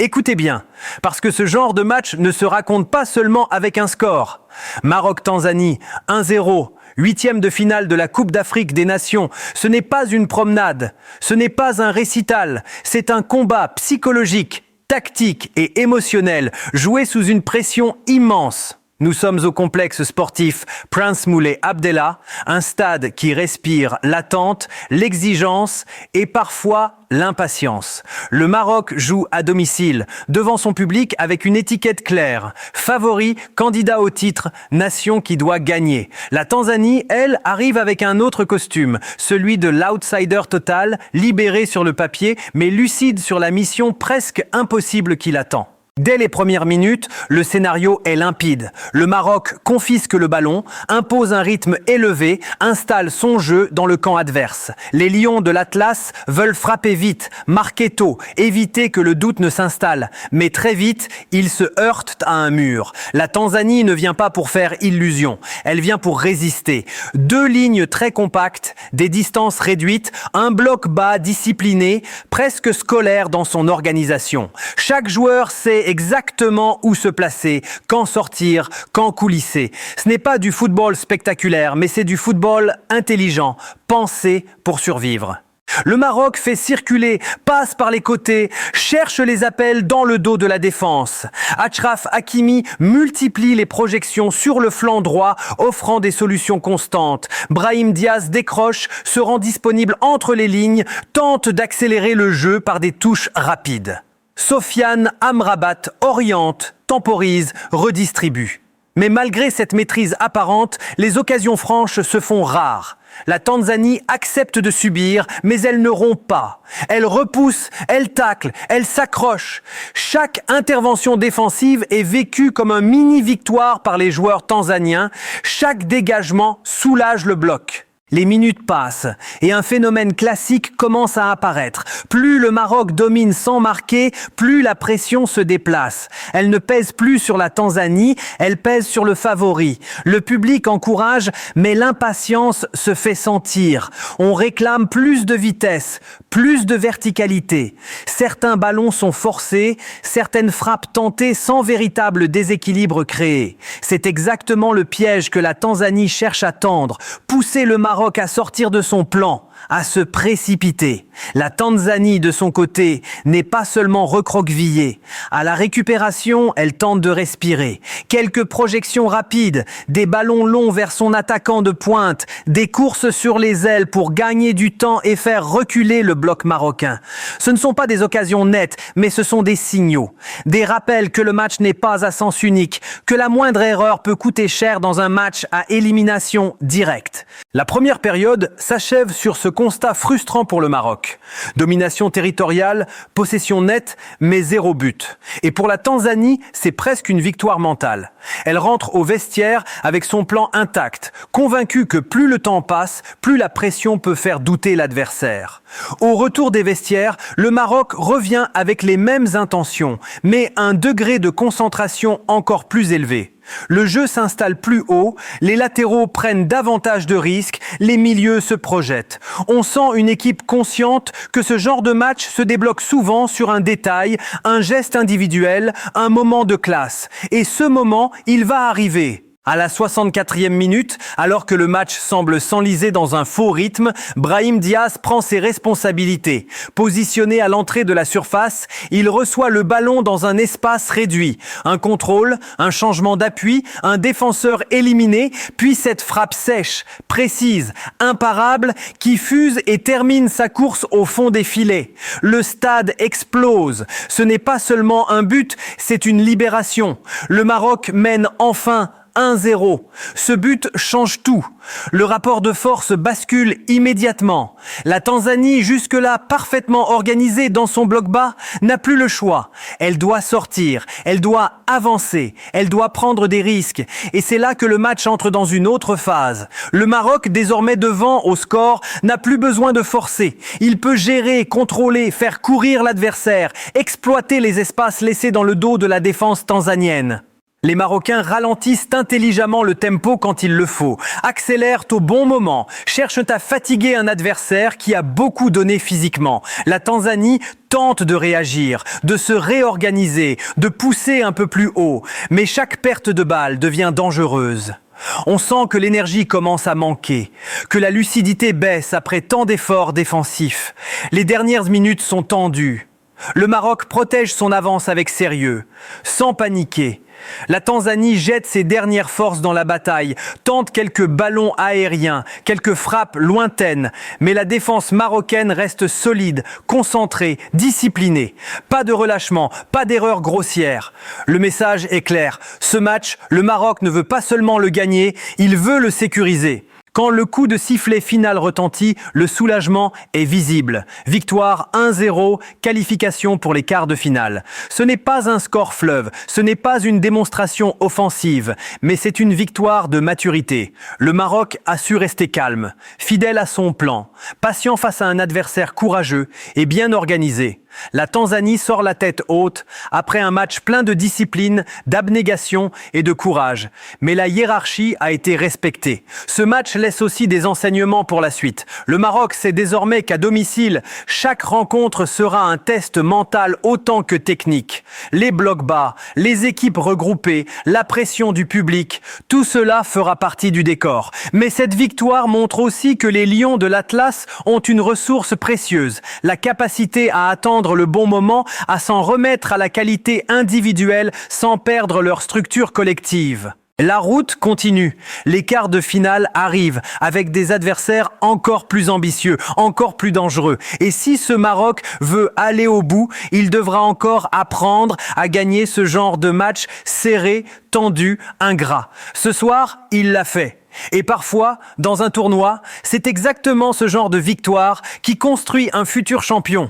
Écoutez bien, parce que ce genre de match ne se raconte pas seulement avec un score. Maroc-Tanzanie, 1-0, huitième de finale de la Coupe d'Afrique des Nations. Ce n'est pas une promenade, ce n'est pas un récital, c'est un combat psychologique, tactique et émotionnel, joué sous une pression immense. Nous sommes au complexe sportif Prince Moulay Abdellah, un stade qui respire l'attente, l'exigence et parfois l'impatience. Le Maroc joue à domicile, devant son public avec une étiquette claire. Favori, candidat au titre, nation qui doit gagner. La Tanzanie, elle, arrive avec un autre costume, celui de l'outsider total, libéré sur le papier, mais lucide sur la mission presque impossible qui l'attend. Dès les premières minutes, le scénario est limpide. Le Maroc confisque le ballon, impose un rythme élevé, installe son jeu dans le camp adverse. Les Lions de l'Atlas veulent frapper vite, marquer tôt, éviter que le doute ne s'installe. Mais très vite, ils se heurtent à un mur. La Tanzanie ne vient pas pour faire illusion, elle vient pour résister. Deux lignes très compactes, des distances réduites, un bloc bas discipliné, presque scolaire dans son organisation. Chaque joueur sait exactement où se placer, quand sortir, quand coulisser. Ce n'est pas du football spectaculaire, mais c'est du football intelligent, pensé pour survivre. Le Maroc fait circuler, passe par les côtés, cherche les appels dans le dos de la défense. Achraf Hakimi multiplie les projections sur le flanc droit, offrant des solutions constantes. Brahim Diaz décroche, se rend disponible entre les lignes, tente d'accélérer le jeu par des touches rapides. Sofiane Amrabat oriente, temporise, redistribue. Mais malgré cette maîtrise apparente, les occasions franches se font rares. La Tanzanie accepte de subir, mais elle ne rompt pas. Elle repousse, elle tacle, elle s'accroche. Chaque intervention défensive est vécue comme un mini-victoire par les joueurs tanzaniens. Chaque dégagement soulage le bloc. Les minutes passent et un phénomène classique commence à apparaître. Plus le Maroc domine sans marquer, plus la pression se déplace. Elle ne pèse plus sur la Tanzanie, elle pèse sur le favori. Le public encourage, mais l'impatience se fait sentir. On réclame plus de vitesse, plus de verticalité. Certains ballons sont forcés, certaines frappes tentées sans véritable déséquilibre créé. C'est exactement le piège que la Tanzanie cherche à tendre, pousser le Maroc à sortir de son plan, à se précipiter. La Tanzanie, de son côté, n'est pas seulement recroquevillée. À la récupération, elle tente de respirer. Quelques projections rapides, des ballons longs vers son attaquant de pointe, des courses sur les ailes pour gagner du temps et faire reculer le bloc marocain. Ce ne sont pas des occasions nettes, mais ce sont des signaux. Des rappels que le match n'est pas à sens unique, que la moindre erreur peut coûter cher dans un match à élimination directe. La première période s'achève sur ce constat frustrant pour le Maroc. Domination territoriale, possession nette, mais zéro but. Et pour la Tanzanie, c'est presque une victoire mentale. Elle rentre au vestiaire avec son plan intact, convaincue que plus le temps passe, plus la pression peut faire douter l'adversaire. Au retour des vestiaires, le Maroc revient avec les mêmes intentions, mais un degré de concentration encore plus élevé. Le jeu s'installe plus haut, les latéraux prennent davantage de risques, les milieux se projettent. On sent une équipe consciente que ce genre de match se débloque souvent sur un détail, un geste individuel, un moment de classe. Et ce moment, il va arriver. À la 64e minute, alors que le match semble s'enliser dans un faux rythme, Brahim Diaz prend ses responsabilités. Positionné à l'entrée de la surface, il reçoit le ballon dans un espace réduit. Un contrôle, un changement d'appui, un défenseur éliminé, puis cette frappe sèche, précise, imparable, qui fuse et termine sa course au fond des filets. Le stade explose. Ce n'est pas seulement un but, c'est une libération. Le Maroc mène enfin 1-0. Ce but change tout. Le rapport de force bascule immédiatement. La Tanzanie, jusque-là parfaitement organisée dans son bloc bas, n'a plus le choix. Elle doit sortir, elle doit avancer, elle doit prendre des risques. Et c'est là que le match entre dans une autre phase. Le Maroc, désormais devant au score, n'a plus besoin de forcer. Il peut gérer, contrôler, faire courir l'adversaire, exploiter les espaces laissés dans le dos de la défense tanzanienne. Les Marocains ralentissent intelligemment le tempo quand il le faut, accélèrent au bon moment, cherchent à fatiguer un adversaire qui a beaucoup donné physiquement. La Tanzanie tente de réagir, de se réorganiser, de pousser un peu plus haut, mais chaque perte de balle devient dangereuse. On sent que l'énergie commence à manquer, que la lucidité baisse après tant d'efforts défensifs. Les dernières minutes sont tendues. Le Maroc protège son avance avec sérieux, sans paniquer. La Tanzanie jette ses dernières forces dans la bataille, tente quelques ballons aériens, quelques frappes lointaines, mais la défense marocaine reste solide, concentrée, disciplinée. Pas de relâchement, pas d'erreur grossière. Le message est clair, ce match, le Maroc ne veut pas seulement le gagner, il veut le sécuriser. Quand le coup de sifflet final retentit, le soulagement est visible. Victoire 1-0, qualification pour les quarts de finale. Ce n'est pas un score fleuve, ce n'est pas une démonstration offensive, mais c'est une victoire de maturité. Le Maroc a su rester calme, fidèle à son plan, patient face à un adversaire courageux et bien organisé. La Tanzanie sort la tête haute après un match plein de discipline, d'abnégation et de courage. Mais la hiérarchie a été respectée. Ce match laisse aussi des enseignements pour la suite. Le Maroc sait désormais qu'à domicile, chaque rencontre sera un test mental autant que technique. Les blocs bas, les équipes regroupées, la pression du public, tout cela fera partie du décor. Mais cette victoire montre aussi que les Lions de l'Atlas ont une ressource précieuse, la capacité à attendre le bon moment, à s'en remettre à la qualité individuelle sans perdre leur structure collective. La route continue. Les quarts de finale arrivent avec des adversaires encore plus ambitieux, encore plus dangereux. Et si ce Maroc veut aller au bout, il devra encore apprendre à gagner ce genre de match serré, tendu, ingrat. Ce soir, il l'a fait. Et parfois, dans un tournoi, c'est exactement ce genre de victoire qui construit un futur champion.